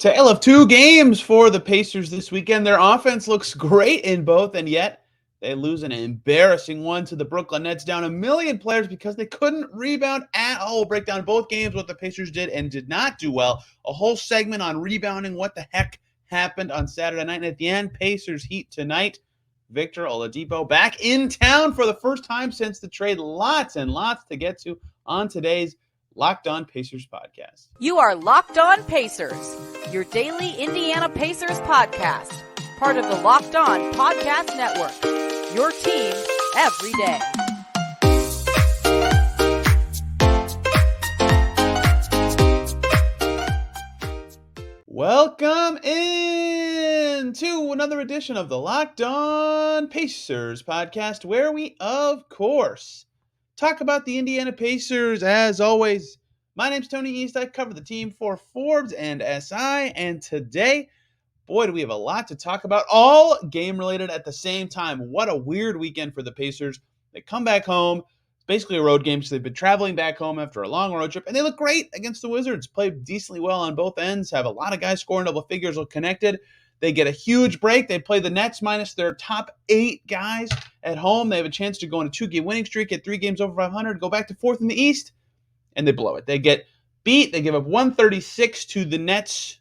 Tale of two games for the Pacers this weekend. Their offense looks great in both, and yet they lose an embarrassing one to the Brooklyn Nets, down 1,000,000 players because they couldn't rebound at all. We'll break down both games, what the Pacers did and did not do well. A whole segment on rebounding, what the heck happened on Saturday night. And at the end, Pacers Heat tonight. Victor Oladipo back in town for the first time since the trade. Lots and lots to get to on today's Locked On Pacers podcast. You are Locked On Pacers, your daily Indiana Pacers podcast, part of the Locked On Podcast Network, your team every day. Welcome in to another edition of the Locked On Pacers podcast, where we, of course, talk about the Indiana Pacers. As always, my name's Tony East. I cover the team for Forbes and SI, and today, boy, do we have a lot to talk about, all game-related at the same time. What a weird weekend for the Pacers. They come back home. It's basically a road game, so they've been traveling back home after a long road trip, and they look great against the Wizards. Played decently well on both ends, have a lot of guys scoring double figures, look connected. They get a huge break. They play the Nets minus their top 8 guys at home. They have a chance to go on a 2-game winning streak, get 3 games over 500, go back to 4th in the East, and they blow it. They get beat. They give up 136 to the Nets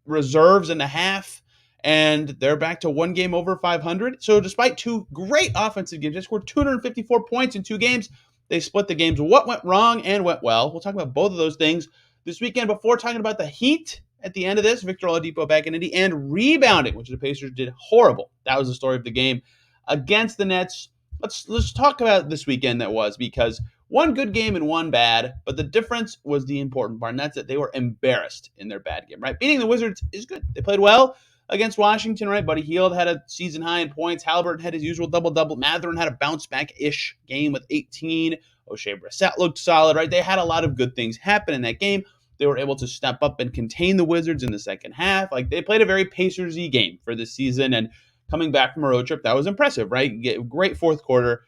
reserves in the half, and they're back to 1 game over 500. So despite 2 great offensive games, they scored 254 points in 2 games. They split the games. What went wrong and went well? We'll talk about both of those things this weekend. Before talking about the Heat at the end of this, Victor Oladipo back in Indy, and rebounding, which the Pacers did horrible. That was the story of the game against the Nets. Let's talk about this weekend that was, because one good game and one bad, but the difference was the important part, and that's that they were embarrassed in their bad game, right? Beating the Wizards is good. They played well against Washington, right? Buddy Hield had a season high in points. Halliburton had his usual double-double. Mathurin had a bounce-back-ish game with 18. O'Shea Brissett looked solid, right? They had a lot of good things happen in that game. They were able to step up and contain the Wizards in the second half. Like, they played a very Pacers-y game for this season, and coming back from a road trip, that was impressive, right? Great fourth quarter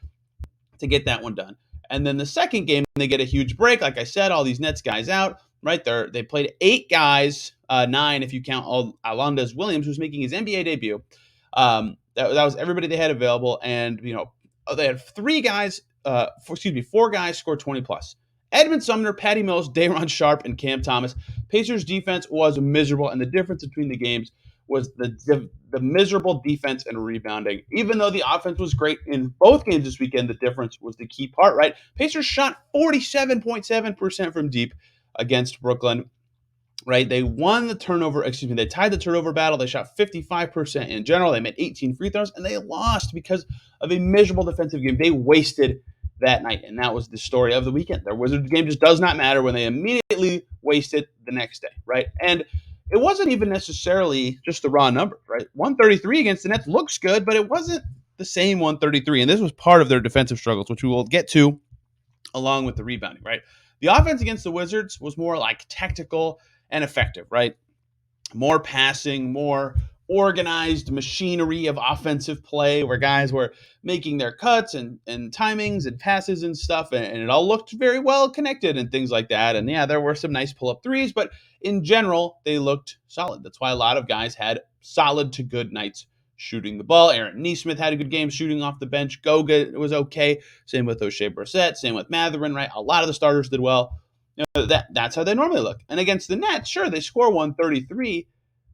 to get that one done. And then the second game, they get a huge break. Like I said, all these Nets guys out, right? They played 8 guys, 9 if you count Alondes Williams, who's making his NBA debut. That was everybody they had available. And, they had 4 guys scored 20 plus. Edmund Sumner, Patty Mills, Day'Ron Sharpe, and Cam Thomas. Pacers defense was miserable, and the difference between the games was the miserable defense and rebounding. Even though the offense was great in both games this weekend, the difference was the key part, right? Pacers shot 47.7% from deep against Brooklyn, right? They tied the turnover battle. They shot 55% in general. They made 18 free throws, and they lost because of a miserable defensive game. They wasted that night, and that was the story of the weekend. Their Wizards game just does not matter when they immediately waste it the next day, right? And it wasn't even necessarily just the raw numbers, right? 133 against the Nets looks good, but it wasn't the same 133, and this was part of their defensive struggles, which we will get to along with the rebounding, right? The offense against the Wizards was more like tactical and effective, right? More passing, more organized machinery of offensive play where guys were making their cuts and timings and passes and stuff, and it all looked very well connected and things like that. And yeah, there were some nice pull-up threes, but in general, they looked solid. That's why a lot of guys had solid to good nights shooting the ball. Aaron Nesmith had a good game shooting off the bench. Goga was okay. Same with O'Shea Brissett. Same with Mathurin, right? A lot of the starters did well. That's how they normally look. And against the Nets, sure, they score 133,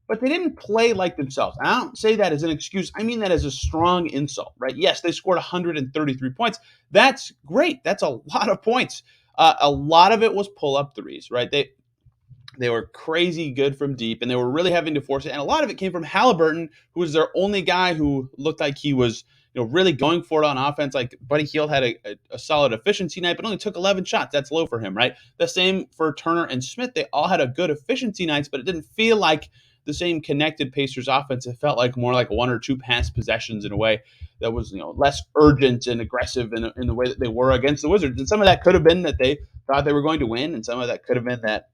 but they didn't play like themselves. I don't say that as an excuse. I mean that as a strong insult, right? Yes, they scored 133 points. That's great. That's a lot of points. A lot of it was pull-up threes, right? They were crazy good from deep, and they were really having to force it. And a lot of it came from Halliburton, who was their only guy who looked like he was really going for it on offense. Like, Buddy Hield had a solid efficiency night, but only took 11 shots. That's low for him, right? The same for Turner and Smith. They all had a good efficiency nights, but it didn't feel like the same connected Pacers offense. It felt like more like 1 or 2 pass possessions in a way that was less urgent and aggressive in the way that they were against the Wizards. And some of that could have been that they thought they were going to win, and some of that could have been that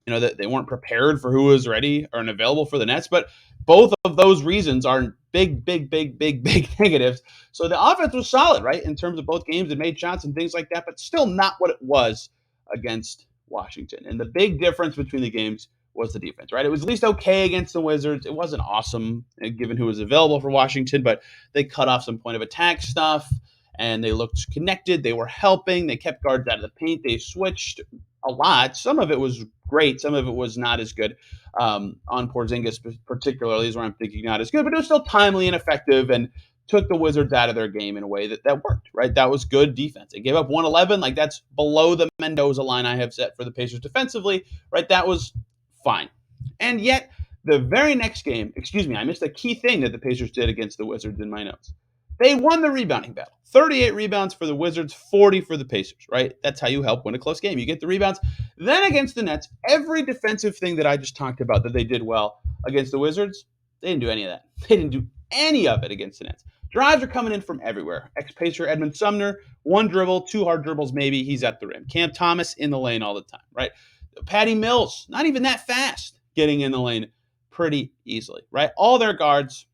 that they weren't prepared for who was ready or available for the Nets. But both of those reasons are big negatives. So the offense was solid, right, in terms of both games. It made shots and things like that, but still not what it was against Washington. And the big difference between the games was the defense, right? It was at least okay against the Wizards. It wasn't awesome given who was available for Washington, but they cut off some point of attack stuff and they looked connected. They were helping. They kept guards out of the paint. They switched a lot. Some of it was great. Some of it was not as good. On Porzingis particularly is where I'm thinking not as good, but it was still timely and effective and took the Wizards out of their game in a way that worked, right? That was good defense. They gave up 111. Like, that's below the Mendoza line I have set for the Pacers defensively, right? That was fine. And yet, the very next game, I missed a key thing that the Pacers did against the Wizards in my notes. They won the rebounding battle. 38 rebounds for the Wizards, 40 for the Pacers, right? That's how you help win a close game. You get the rebounds. Then against the Nets, every defensive thing that I just talked about that they did well against the Wizards, they didn't do any of that. They didn't do any of it against the Nets. Drives are coming in from everywhere. Ex-Pacer Edmund Sumner, one dribble, two hard dribbles maybe, he's at the rim. Cam Thomas in the lane all the time, right? Patty Mills, not even that fast, getting in the lane pretty easily, right? All their guards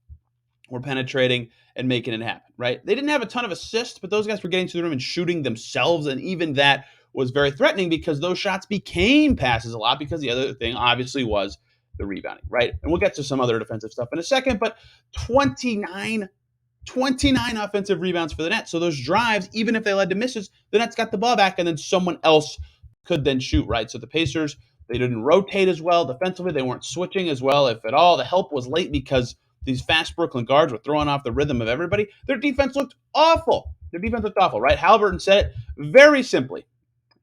were penetrating and making it happen, right? They didn't have a ton of assists, but those guys were getting to the rim and shooting themselves, and even that was very threatening because those shots became passes a lot because the other thing obviously was the rebounding, right? And we'll get to some other defensive stuff in a second, but 29 offensive rebounds for the Nets. So those drives, even if they led to misses, the Nets got the ball back and then someone else could then shoot, right? So the Pacers, they didn't rotate as well defensively. They weren't switching as well, if at all. The help was late because these fast Brooklyn guards were throwing off the rhythm of everybody. Their defense looked awful. Right? Halliburton said it very simply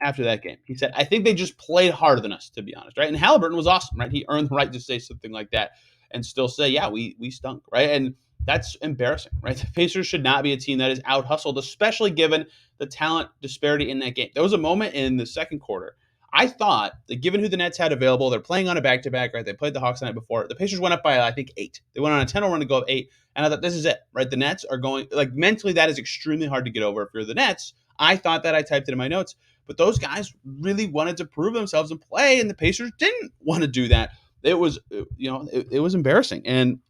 after that game. He said, I think they just played harder than us, to be honest, right? And Halliburton was awesome, right? He earned the right to say something like that and still say, yeah, we stunk, right? And that's embarrassing, right? The Pacers should not be a team that is out-hustled, especially given the talent disparity in that game. There was a moment in the second quarter. I thought that given who the Nets had available, they're playing on a back-to-back, right? They played the Hawks the night before. The Pacers went up by, I think, 8. They went on a 10-0 run to go up 8, and I thought, this is it, right? The Nets are going, like, mentally, that is extremely hard to get over if you're the Nets. I thought that. I typed it in my notes. But those guys really wanted to prove themselves and play, and the Pacers didn't want to do that. It was, it was embarrassing, and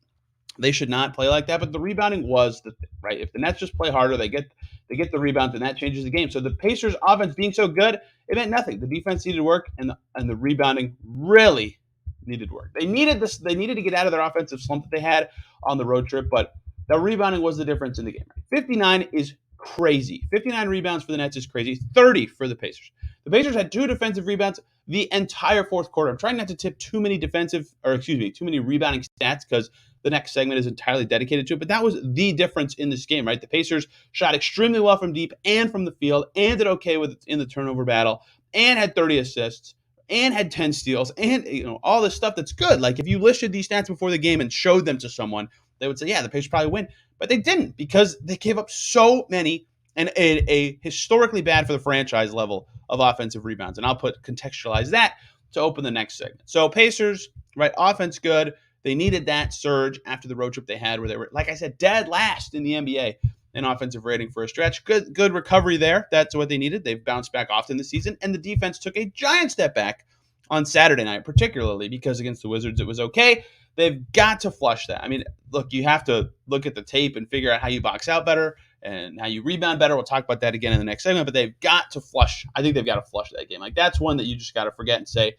they should not play like that. But the rebounding was the thing, right? If the Nets just play harder, they get the rebounds, and that changes the game. So the Pacers' offense being so good, it meant nothing. The defense needed work, and the rebounding really needed work. They needed this. They needed to get out of their offensive slump that they had on the road trip, but the rebounding was the difference in the game. 59 is crazy. 59 rebounds for the Nets is crazy. 30 for the Pacers. The Pacers had 2 defensive rebounds the entire fourth quarter. I'm trying not to tip too many rebounding stats because the next segment is entirely dedicated to it, but that was the difference in this game, right? The Pacers shot extremely well from deep and from the field and did okay with it in the turnover battle and had 30 assists and had 10 steals and all this stuff that's good. Like, if you listed these stats before the game and showed them to someone, they would say, yeah, the Pacers probably win. But they didn't because they gave up so many and a historically bad for the franchise level of offensive rebounds. And I'll contextualize that to open the next segment. So Pacers, right, offense good. They needed that surge after the road trip they had where they were, like I said, dead last in the NBA in offensive rating for a stretch. Good recovery there. That's what they needed. They've bounced back often this season. And the defense took a giant step back on Saturday night, particularly because against the Wizards it was okay. They've got to flush that. I mean, look, you have to look at the tape and figure out how you box out better and how you rebound better. We'll talk about that again in the next segment, but they've got to flush. I think they've got to flush that game. Like, that's one that you just got to forget and say,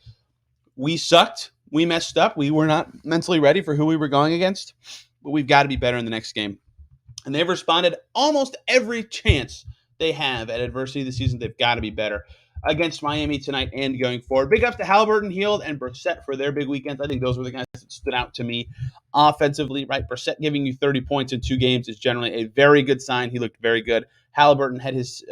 we sucked. We messed up. We were not mentally ready for who we were going against, but we've got to be better in the next game. And they've responded almost every chance they have at adversity this season. They've got to be better against Miami tonight and going forward. Big ups to Halliburton, Hield, and Brissett for their big weekends. I think those were the guys that stood out to me offensively, right? Brissett giving you 30 points in 2 games is generally a very good sign. He looked very good. Halliburton had his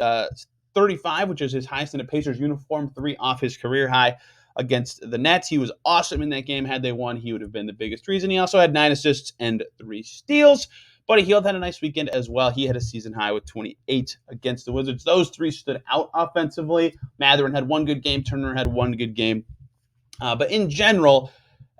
35, which is his highest in a Pacers uniform, 3 off his career high against the Nets. He was awesome in that game. Had they won, he would have been the biggest reason. He also had 9 assists and 3 steals. Buddy Hield had a nice weekend as well. He had a season high with 28 against the Wizards. Those 3 stood out offensively. Mathurin had 1 good game. Turner had 1 good game. But in general,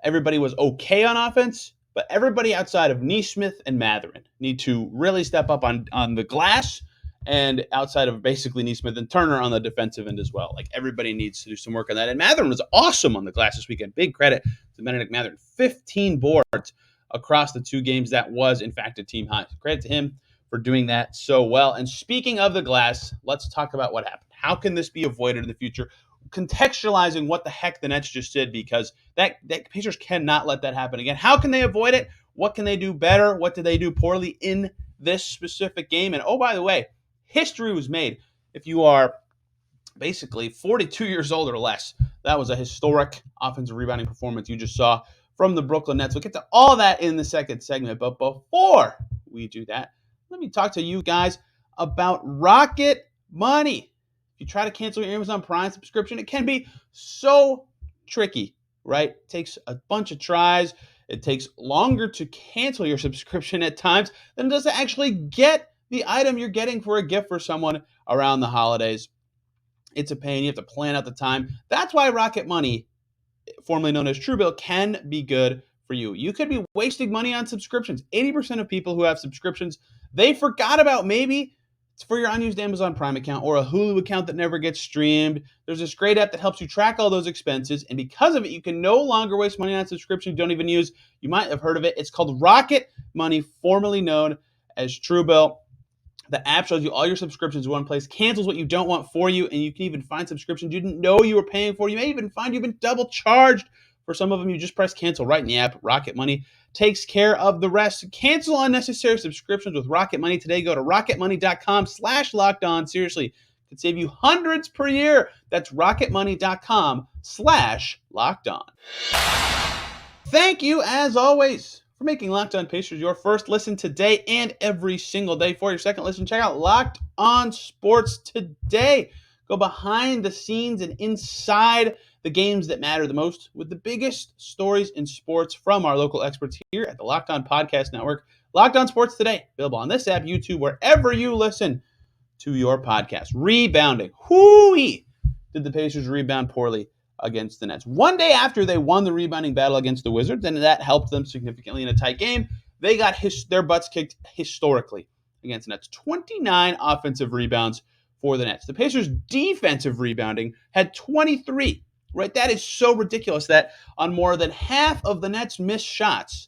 everybody was okay on offense. But everybody outside of Nesmith and Mathurin need to really step up on the glass, and outside of basically Nesmith and Turner on the defensive end as well. Like, everybody needs to do some work on that. And Mathurin was awesome on the glass this weekend. Big credit to Benedict Mathurin. 15 boards across the 2 games. That was, in fact, a team high. So credit to him for doing that so well. And speaking of the glass, let's talk about what happened. How can this be avoided in the future? contextualizing what the heck the Nets just did, because that Pacers cannot let that happen again. How can they avoid it? What can they do better? What did they do poorly in this specific game? And oh, by the way, history was made. If you are basically 42 years old or less, that was a historic offensive rebounding performance you just saw from the Brooklyn Nets. We'll get to all that in the second segment. But before we do that, let me talk to you guys about Rocket Money. If you try to cancel your Amazon Prime subscription, it can be so tricky, right? It takes a bunch of tries. It takes longer to cancel your subscription at times than it does to actually get the item you're getting for a gift for someone around the holidays. It's a pain. You have to plan out the time. That's why Rocket Money, formerly known as Truebill, can be good for you. You could be wasting money on subscriptions. 80% of people who have subscriptions, they forgot about. Maybe it's for your unused Amazon Prime account or a Hulu account that never gets streamed. There's this great app that helps you track all those expenses, and because of it, you can no longer waste money on subscriptions you don't even use. You might have heard of it. It's called Rocket Money, formerly known as Truebill. The app shows you all your subscriptions in one place, cancels what you don't want for you, and you can even find subscriptions you didn't know you were paying for. You may even find you've been double charged for some of them. You just press cancel right in the app. Rocket Money takes care of the rest. Cancel unnecessary subscriptions with Rocket Money today. Go to rocketmoney.com/lockedon. Seriously, it could save you hundreds per year. That's rocketmoney.com/lockedon. Thank you, as always, for making Locked On Pacers your first listen today and every single day. For your second listen, check out Locked On Sports Today. Go behind the scenes and inside the games that matter the most with the biggest stories in sports from our local experts here at the Locked On Podcast Network. Locked On Sports Today, available on this app, YouTube, wherever you listen to your podcast. Rebounding. Whoo-wee! Did the Pacers rebound poorly against the Nets? One day after they won the rebounding battle against the Wizards, and that helped them significantly in a tight game, they got their butts kicked historically against the Nets. 29 offensive rebounds for the Nets. The Pacers' defensive rebounding had 23, right? That is so ridiculous that on more than half of the Nets' missed shots,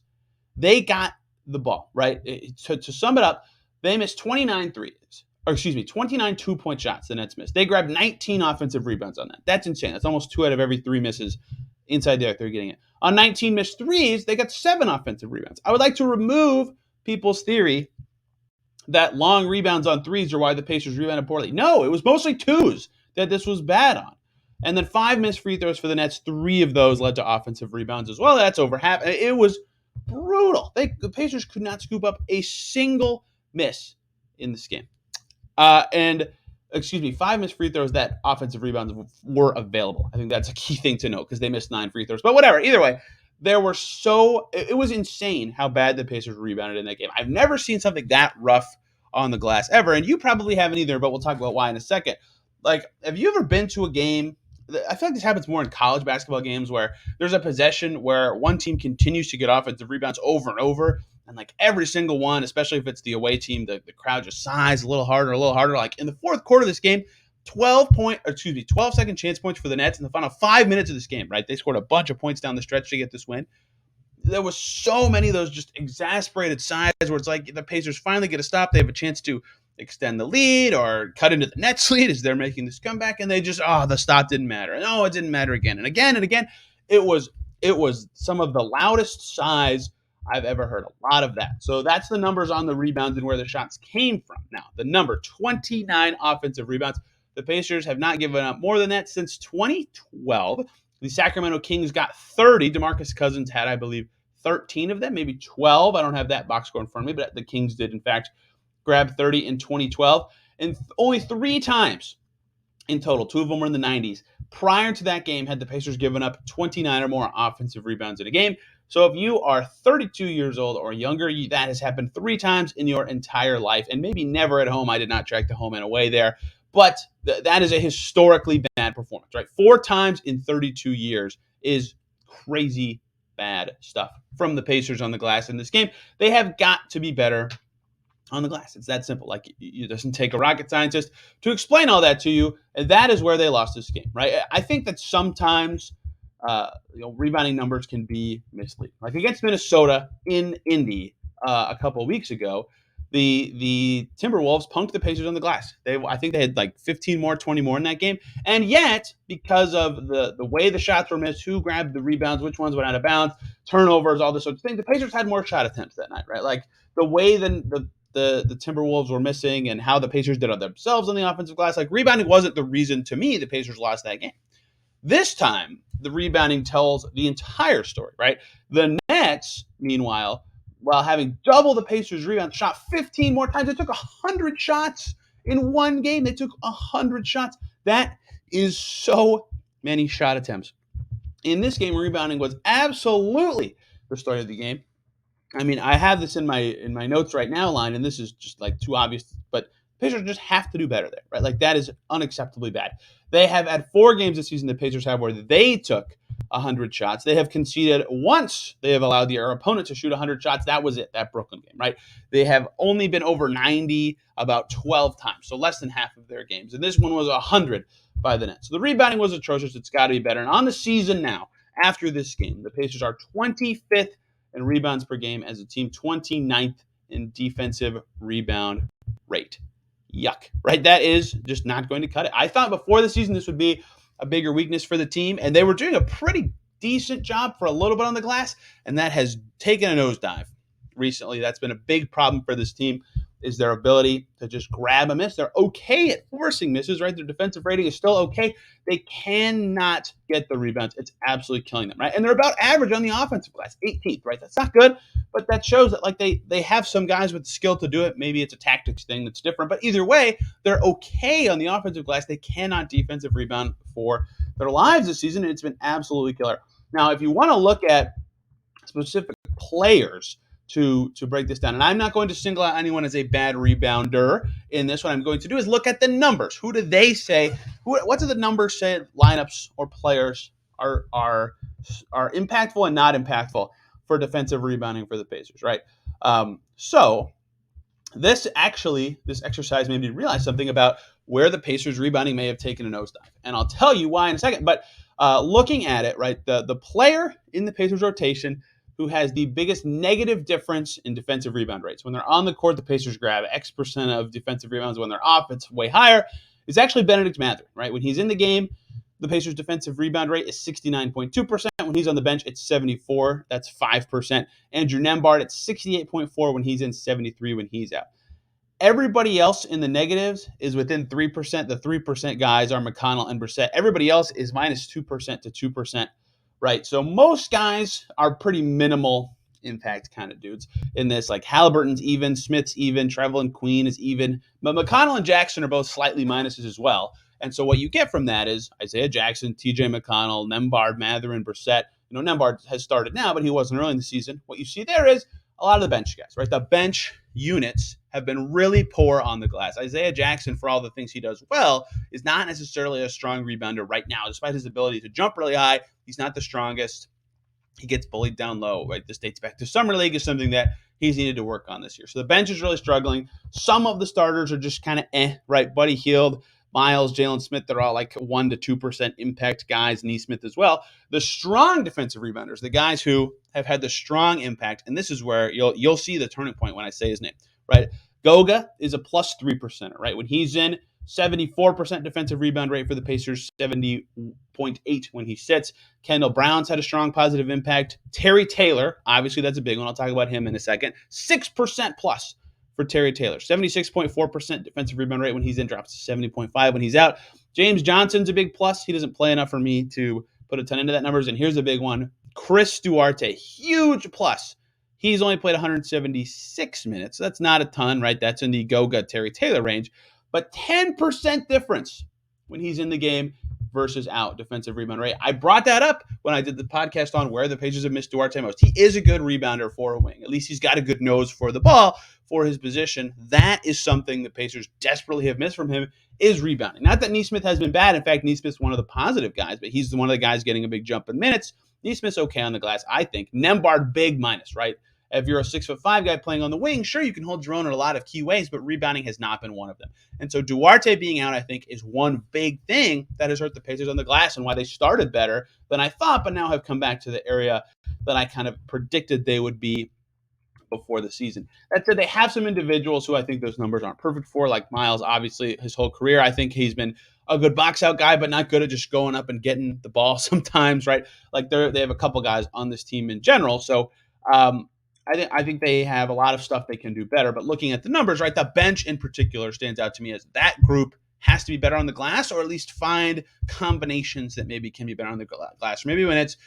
they got the ball, right? To sum it up, they missed 29 2-point shots the Nets missed. They grabbed 19 offensive rebounds on that. That's insane. That's almost 2 out of every 3 misses inside the arc they're getting it. On 19 missed threes, they got 7 offensive rebounds. I would like to remove people's theory that long rebounds on threes are why the Pacers rebounded poorly. No, it was mostly twos that this was bad on. And then 5 missed free throws for the Nets. 3 of those led to offensive rebounds as well. That's over half. It was brutal. The Pacers could not scoop up a single miss in this game. 5 missed free throws that offensive rebounds were available. I think that's a key thing to note because they missed 9 free throws. But whatever. Either way, it was insane how bad the Pacers rebounded in that game. I've never seen something that rough on the glass ever, and you probably haven't either, but we'll talk about why in a second. Like, have you ever been to a game? I feel like this happens more in college basketball games where there's a possession where one team continues to get offensive rebounds over and over, and like every single one, especially if it's the away team, the crowd just sighs a little harder. Like in the fourth quarter of this game, 12-second chance points for the Nets in the final 5 minutes of this game, right? They scored a bunch of points down the stretch to get this win. There was so many of those just exasperated sides where it's like the Pacers finally get a stop. They have a chance to extend the lead or cut into the Nets lead as they're making this comeback, and they just, the stop didn't matter. And it didn't matter again and again and again. It was some of the loudest sighs I've ever heard. A lot of that. So that's the numbers on the rebounds and where the shots came from. Now, the number 29 offensive rebounds. The Pacers have not given up more than that since 2012. The Sacramento Kings got 30. DeMarcus Cousins had, I believe, 13 of them, maybe 12. I don't have that box score in front of me, but the Kings did, in fact, grab 30 in 2012. And only 3 times in total, 2 of them were in the 90s. Prior to that game, had the Pacers given up 29 or more offensive rebounds in a game. So if you are 32 years old or younger, that has happened 3 times in your entire life, and maybe never at home. I did not track the home and away there. But that is a historically bad performance, right? 4 times in 32 years is crazy bad stuff from the Pacers on the glass in this game. They have got to be better on the glass. It's that simple. Like, it doesn't take a rocket scientist to explain all that to you. And that is where they lost this game, right? I think that sometimes rebounding numbers can be misleading. Like against Minnesota in Indy a couple of weeks ago, the Timberwolves punked the Pacers on the glass. I think they had like 15 more, 20 more in that game. And yet, because of the way the shots were missed, who grabbed the rebounds, which ones went out of bounds, turnovers, all this sort of thing, the Pacers had more shot attempts that night, right? Like the way the Timberwolves were missing and how the Pacers did on themselves on the offensive glass, like rebounding wasn't the reason to me the Pacers lost that game. This time, the rebounding tells the entire story, right? The Nets, meanwhile, while having double the Pacers' rebound, shot 15 more times. They took 100 shots in one game. They took 100 shots. That is so many shot attempts. In this game, rebounding was absolutely the story of the game. I mean, I have this in my notes right now, line, and this is just like too obvious, but Pacers just have to do better there, right? Like that is unacceptably bad. They have had 4 games this season the Pacers have where they took 100 shots. They have conceded once. They have allowed their opponent to shoot 100 shots. That was it, that Brooklyn game, right? They have only been over 90 about 12 times, so less than half of their games. And this one was 100 by the Nets. So the rebounding was atrocious. It's got to be better. And on the season now, after this game, the Pacers are 25th in rebounds per game as a team, 29th in defensive rebound rate. Yuck, right? That is just not going to cut it. I thought before the season this would be a bigger weakness for the team, and they were doing a pretty decent job for a little bit on the glass, and that has taken a nosedive recently. That's been a big problem for this team, is their ability to just grab a miss. They're okay at forcing misses, right? Their defensive rating is still okay. They cannot get the rebounds. It's absolutely killing them, right? And they're about average on the offensive glass, 18th, right? That's not good, but that shows that like they have some guys with the skill to do it. Maybe it's a tactics thing that's different, but either way, they're okay on the offensive glass. They cannot defensive rebound for their lives this season, and it's been absolutely killer. Now, if you want to look at specific players to break this down, and I'm not going to single out anyone as a bad rebounder in this. What I'm going to do is look at the numbers. Who do they say? What do the numbers say? Lineups or players are impactful and not impactful for defensive rebounding for the Pacers, right? So this exercise made me realize something about where the Pacers rebounding may have taken a nosedive, and I'll tell you why in a second. But looking at it, right, the player in the Pacers rotation who has the biggest negative difference in defensive rebound rates. When they're on the court, the Pacers grab X% of defensive rebounds. When they're off, it's way higher. It's actually Benedict Mathurin, right? When he's in the game, the Pacers' defensive rebound rate is 69.2%. When he's on the bench, it's 74. That's 5%. Andrew Nembhard at 68.4 when he's in, 73 when he's out. Everybody else in the negatives is within 3%. The 3% guys are McConnell and Brissett. Everybody else is minus 2% to 2%. Right, so most guys are pretty minimal impact kind of dudes in this. Like Halliburton's even, Smith's even, Trevelyan Queen is even, but McConnell and Jackson are both slightly minuses as well. And so what you get from that is Isaiah Jackson, TJ McConnell, Nembhard, Mathurin, Brissett. You know, Nembhard has started now, but he wasn't early in the season. What you see there is a lot of the bench guys, right? The bench units have been really poor on the glass. Isaiah Jackson, for all the things he does well, is not necessarily a strong rebounder right now, despite his ability to jump really high. He's not the strongest. He gets bullied down low, right? This dates back to Summer League, is something that he's needed to work on this year. So the bench is really struggling. Some of the starters are just kind of right? Buddy Hield, Miles, Jalen Smith, they're all like 1 to 2% impact guys, Nesmith as well. The strong defensive rebounders, the guys who have had the strong impact, and this is where you'll see the turning point when I say his name, right? Goga is a plus 3%, right? When he's in, 74% defensive rebound rate for the Pacers, 70.8 when he sits. Kendall Brown's had a strong positive impact. Terry Taylor, obviously that's a big one. I'll talk about him in a second. 6% plus for Terry Taylor. 76.4% defensive rebound rate when he's in, drops to 70.5 when he's out. James Johnson's a big plus. He doesn't play enough for me to put a ton into that numbers. And here's a big one. Chris Duarte, huge plus. He's only played 176 minutes. That's not a ton, right? That's in the Goga Terry Taylor range. But 10% difference when he's in the game versus out defensive rebound rate. I brought that up when I did the podcast on where the Pacers have missed Duarte most. He is a good rebounder for a wing. At least he's got a good nose for the ball for his position. That is something the Pacers desperately have missed from him, is rebounding. Not that Nesmith has been bad. In fact, Nesmith's one of the positive guys, but he's one of the guys getting a big jump in minutes. Nesmith's okay on the glass, I think. Nembhard, big minus, right? If you're a 6'5" guy playing on the wing, sure, you can hold your own in a lot of key ways, but rebounding has not been one of them. And so Duarte being out, I think, is one big thing that has hurt the Pacers on the glass and why they started better than I thought, but now have come back to the area that I kind of predicted they would be before the season. That said, they have some individuals who I think those numbers aren't perfect for, like Miles. Obviously, his whole career, I think he's been a good box out guy, but not good at just going up and getting the ball sometimes, right? Like they have a couple guys on this team in general. So um, I think they have a lot of stuff they can do better. But looking at the numbers, right, the bench in particular stands out to me as that group has to be better on the glass, or at least find combinations that maybe can be better on the glass. Or maybe when it's,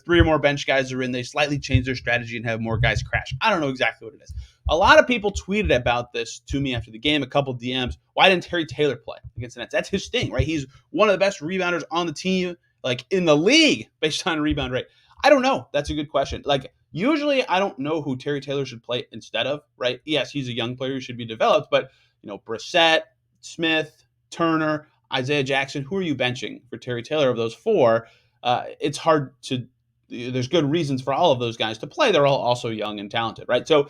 three or more bench guys are in, they slightly change their strategy and have more guys crash. I don't know exactly what it is. A lot of people tweeted about this to me after the game, a couple DMs. Why didn't Terry Taylor play against the Nets? That's his thing, right? He's one of the best rebounders on the team, like in the league, based on rebound rate. I don't know. That's a good question. Like, usually I don't know who Terry Taylor should play instead of, right? Yes, he's a young player who should be developed, but, Brissett, Smith, Turner, Isaiah Jackson, who are you benching for Terry Taylor of those four? It's hard to, there's good reasons for all of those guys to play. They're all also young and talented, right? So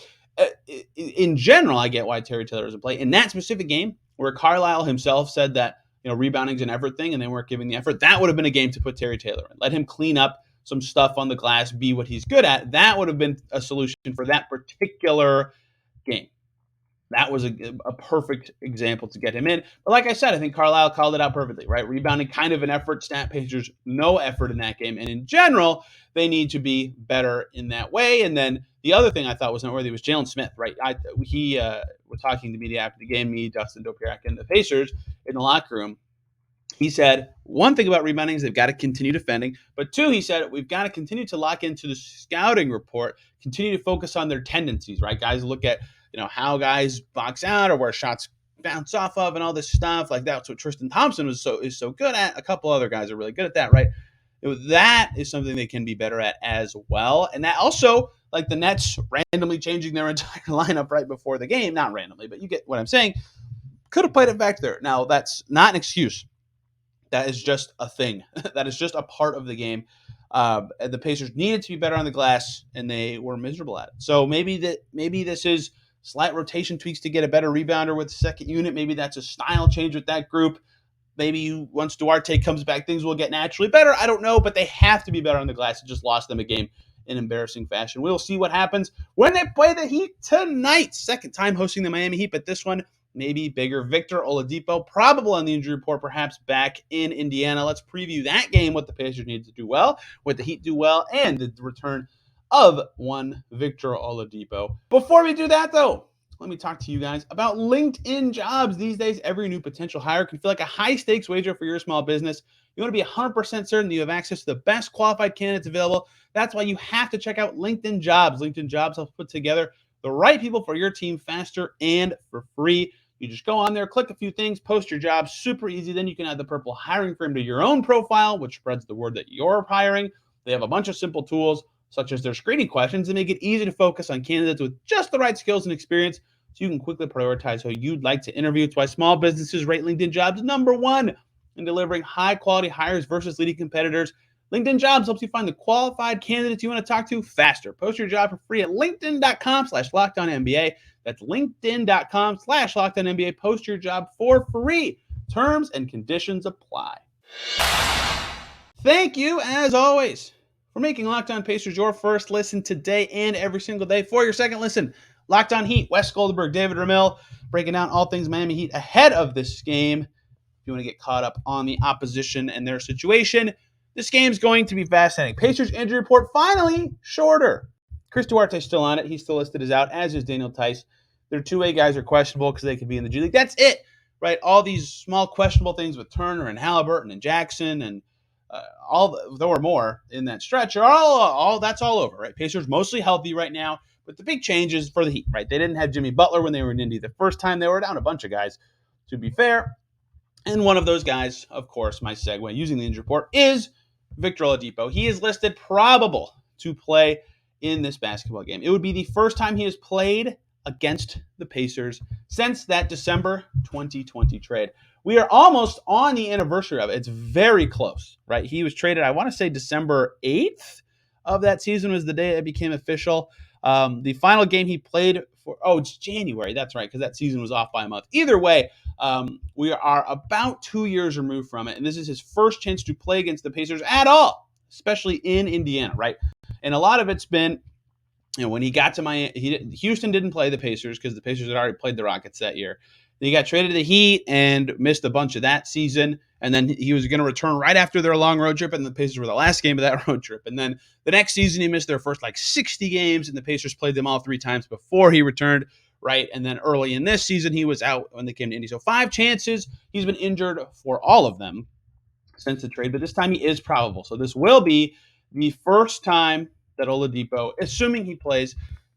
in general, I get why Terry Taylor doesn't play. In that specific game where Carlisle himself said that, rebounding's an effort thing and they weren't giving the effort, that would have been a game to put Terry Taylor in. Let him clean up some stuff on the glass, be what he's good at. That would have been a solution for that particular game. That was a perfect example to get him in. But like I said, I think Carlisle called it out perfectly, right? Rebounding, kind of an effort. Stat Pacers, no effort in that game. And in general, they need to be better in that way. And then the other thing I thought was noteworthy was Jalen Smith, right? He was talking to me after the game, me, Dustin Dopirak, and the Pacers in the locker room. He said, one thing about rebounding is they've got to continue defending. But two, he said, we've got to continue to lock into the scouting report, continue to focus on their tendencies, right? Guys look at, how guys box out or where shots bounce off of and all this stuff. Like that's what Tristan Thompson is so good at. A couple other guys are really good at that, right? That is something they can be better at as well. And that also, like the Nets randomly changing their entire lineup right before the game, not randomly, but you get what I'm saying, could have played it back there. Now, that's not an excuse. That is just a thing. That is just a part of the game. The Pacers needed to be better on the glass, and they were miserable at it. So maybe this is slight rotation tweaks to get a better rebounder with the second unit. Maybe that's a style change with that group. Maybe once Duarte comes back, things will get naturally better. I don't know, but they have to be better on the glass. It just lost them a game in embarrassing fashion. We'll see what happens when they play the Heat tonight. Second time hosting the Miami Heat, but this one maybe bigger. Victor Oladipo, probable on the injury report, perhaps back in Indiana. Let's preview that game, what the Pacers need to do well, what the Heat do well, and the return of one Victor Oladipo. Before we do that, though, let me talk to you guys about LinkedIn Jobs. These days, every new potential hire can feel like a high-stakes wager for your small business. You want to be 100% certain that you have access to the best qualified candidates available. That's why you have to check out LinkedIn Jobs. LinkedIn Jobs helps put together the right people for your team faster and for free. You just go on there, click a few things, post your job, super easy. Then you can add the purple hiring frame to your own profile, which spreads the word that you're hiring. They have a bunch of simple tools, such as their screening questions, that make it easy to focus on candidates with just the right skills and experience, so you can quickly prioritize who you'd like to interview. It's why small businesses rate LinkedIn Jobs #1 in delivering high-quality hires versus leading competitors. LinkedIn Jobs helps you find the qualified candidates you want to talk to faster. Post your job for free at linkedin.com/LockedOnNBA. That's linkedin.com/LockedOnNBA. Post your job for free. Terms and conditions apply. Thank you, as always, for making Locked On Pacers your first listen today and every single day. For your second listen, Locked On Heat, Wes Goldberg, David Ramil, breaking down all things Miami Heat ahead of this game. If you want to get caught up on the opposition and their situation, this game's going to be fascinating. Pacers injury report finally shorter. Chris Duarte's still on it. He's still listed as out, as is Daniel Tice. Their two-way guys are questionable because they could be in the G League. That's it, right? All these small questionable things with Turner and Halliburton and Jackson and there were more in that stretch. That's all over, right? Pacers mostly healthy right now, but the big change is for the Heat, right? They didn't have Jimmy Butler when they were in Indy the first time. They were down a bunch of guys, to be fair. And one of those guys, of course, my segue using the injury report, is Victor Oladipo. He is listed probable to play in this basketball game. It would be the first time he has played against the Pacers since that December 2020 trade. We are almost on the anniversary of it. It's very close, right? He was traded, I want to say December 8th of that season was the day it became official. The final game he played for, it's January. That's right, because that season was off by a month. Either way, we are about 2 years removed from it, and this is his first chance to play against the Pacers at all, especially in Indiana, right? And a lot of it's been when he got to Miami, Houston didn't play the Pacers because the Pacers had already played the Rockets that year. Then he got traded to the Heat and missed a bunch of that season. And then he was going to return right after their long road trip, and the Pacers were the last game of that road trip. And then the next season, he missed their first 60 games, and the Pacers played them all 3 times before he returned, right? And then early in this season, he was out when they came to Indy. So 5 chances. He's been injured for all of them since the trade, but this time he is probable. So this will be the first time that Oladipo, assuming he plays,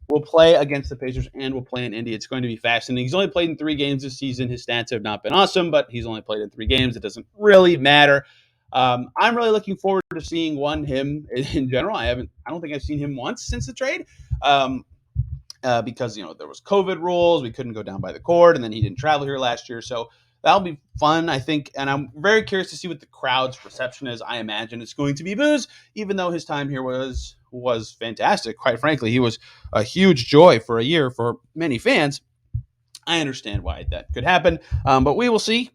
will play against the Pacers and will play in Indy. It's going to be fascinating. He's only played in 3 games this season. His stats have not been awesome, but he's only played in 3 games. It doesn't really matter. I'm really looking forward to seeing him in general. I don't think I've seen him once since the trade. Because there was COVID rules, we couldn't go down by the court, and then he didn't travel here last year. So that'll be fun, I think. And I'm very curious to see what the crowd's reception is. I imagine it's going to be booze, even though his time here was fantastic. Quite frankly, he was a huge joy for a year for many fans. I understand why that could happen, but we will see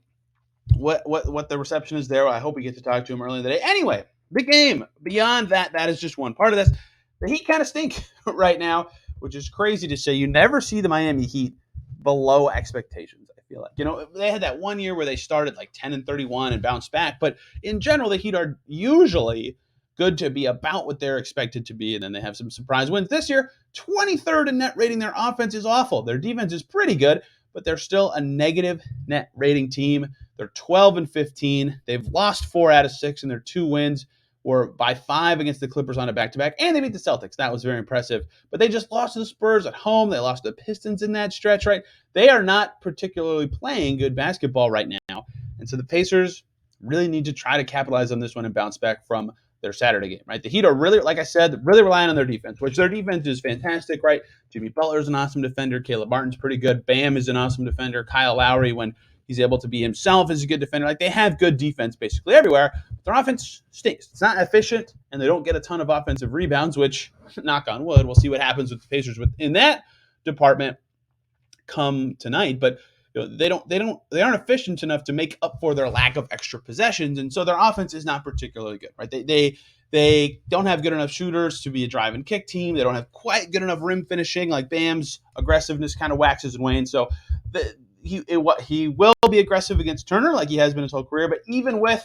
what the reception is there. I hope we get to talk to him early in the day. Anyway, the game. Beyond that, that is just one part of this. The Heat kind of stink right now, which is crazy to say. You never see the Miami Heat below expectations, I feel like. They had that one year where they started 10-31 and bounced back, but in general, the Heat are usually good to be about what they're expected to be, and then they have some surprise wins. This year, 23rd in net rating. Their offense is awful. Their defense is pretty good, but they're still a negative net rating team. They're 12-15. They've lost 4 out of 6 in their 2 wins were by 5 against the Clippers on a back-to-back, and they beat the Celtics. That was very impressive. But they just lost to the Spurs at home. They lost to the Pistons in that stretch, right? They are not particularly playing good basketball right now. And so the Pacers really need to try to capitalize on this one and bounce back from their Saturday game, right? The Heat are really, like I said, really relying on their defense, which their defense is fantastic, right? Jimmy Butler's an awesome defender. Caleb Martin's pretty good. Bam is an awesome defender. Kyle Lowry, when he's able to be himself, is a good defender. They have good defense basically everywhere. Their offense stinks. It's not efficient, and they don't get a ton of offensive rebounds, which, knock on wood, we'll see what happens with the Pacers in that department come tonight. But they aren't efficient enough to make up for their lack of extra possessions, and so their offense is not particularly good, right? They don't have good enough shooters to be a drive and kick team. They don't have quite good enough rim finishing. Bam's aggressiveness kind of waxes and wanes. So he will be aggressive against Turner like he has been his whole career, but even with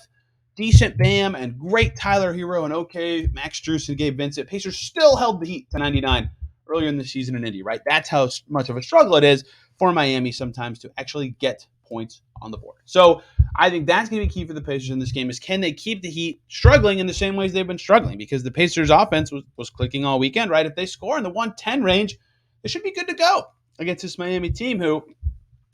decent Bam and great Tyler Hero and okay Max Strus and Gabe Vincent, Pacers still held the Heat to 99 earlier in the season in Indy, right? That's how much of a struggle it is for Miami sometimes to actually get points on the board. So I think that's going to be key for the Pacers in this game is can they keep the Heat struggling in the same ways they've been struggling? Because the Pacers offense was clicking all weekend, right? If they score in the 110 range, they should be good to go against this Miami team who,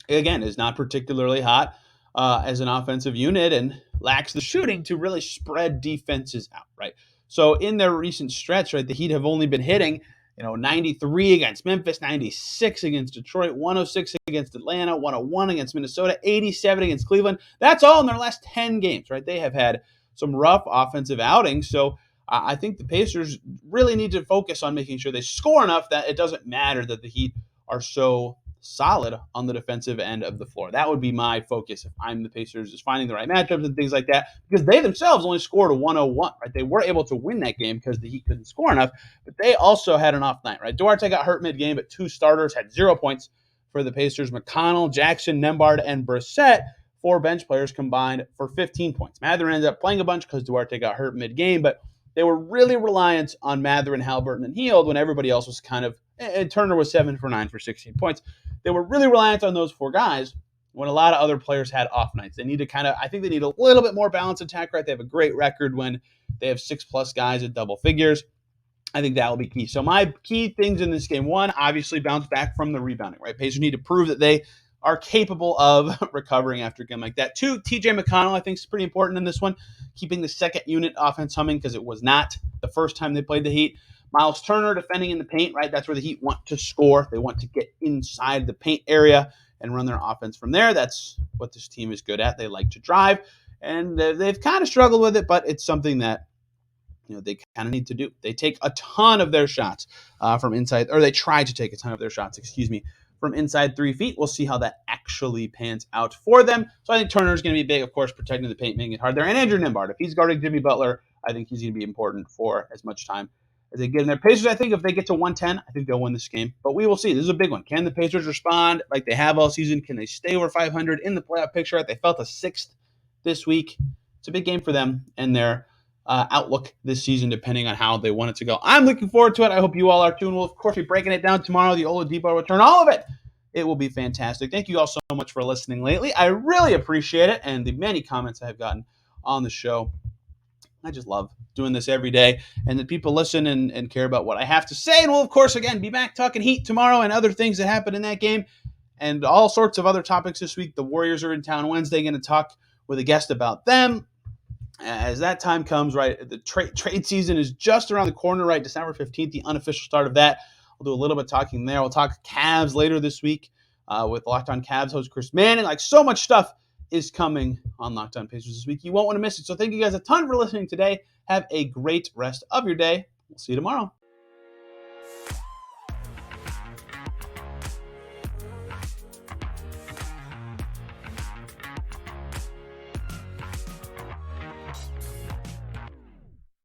again, is not particularly hot as an offensive unit and lacks the shooting to really spread defenses out, right? So in their recent stretch, right, the Heat have only been hitting 93 against Memphis, 96 against Detroit, 106 against Atlanta, 101 against Minnesota, 87 against Cleveland. That's all in their last 10 games, right? They have had some rough offensive outings. So I think the Pacers really need to focus on making sure they score enough that it doesn't matter that the Heat are so solid on the defensive end of the floor. That would be my focus if I'm the Pacers, is finding the right matchups and things like that, because they themselves only scored a 101, right? They were able to win that game because the Heat couldn't score enough, but they also had an off night, right? Duarte got hurt mid-game, but 2 starters had 0 points for the Pacers. McConnell, Jackson, Nembhard, and Brissett, 4 bench players combined for 15 points. Mather ended up playing a bunch because Duarte got hurt mid-game, but they were really reliant on Mather and Halliburton and Hield when everybody else was and Turner was 7 for 9 for 16 points. They were really reliant on those 4 guys when a lot of other players had off nights. They need to I think they need a little bit more balanced attack, right? They have a great record when they have 6+ guys at double figures. I think that will be key. So my key things in this game, 1, obviously bounce back from the rebounding, right? Pacers need to prove that they are capable of recovering after a game like that. 2, TJ McConnell, I think, is pretty important in this one, keeping the second unit offense humming because it was not the first time they played the Heat. Miles Turner defending in the paint, right? That's where the Heat want to score. They want to get inside the paint area and run their offense from there. That's what this team is good at. They like to drive, and they've kind of struggled with it, but it's something that they kind of need to do. They take a ton of their shots from inside, or they try to take a ton of their shots, from inside 3 feet. We'll see how that actually pans out for them. So I think Turner's going to be big, of course, protecting the paint, making it hard there. And Andrew Nembhard, if he's guarding Jimmy Butler, I think he's going to be important for as much time as they get in there. Pacers, I think if they get to 110, I think they'll win this game. But we will see. This is a big one. Can the Pacers respond like they have all season? Can they stay over 500 in the playoff picture? They felt a sixth this week. It's a big game for them and their outlook this season, depending on how they want it to go. I'm looking forward to it. I hope you all are too. And we'll, of course, be breaking it down tomorrow, the Oladipo return, all of it. It will be fantastic. Thank you all so much for listening lately. I really appreciate it, and the many comments I have gotten on the show. I just love doing this every day, and that people listen and care about what I have to say. And we'll, of course, again, be back talking Heat tomorrow and other things that happen in that game and all sorts of other topics this week. The Warriors are in town Wednesday. Going to talk with a guest about them. As that time comes, right, the trade season is just around the corner, right? December 15th, the unofficial start of that. We'll do a little bit of talking there. We'll talk Cavs later this week with Locked On Cavs host Chris Manning. Like, so much stuff is coming on Locked On Pacers this week. You won't want to miss it. So thank you guys a ton for listening today. Have a great rest of your day. We'll see you tomorrow.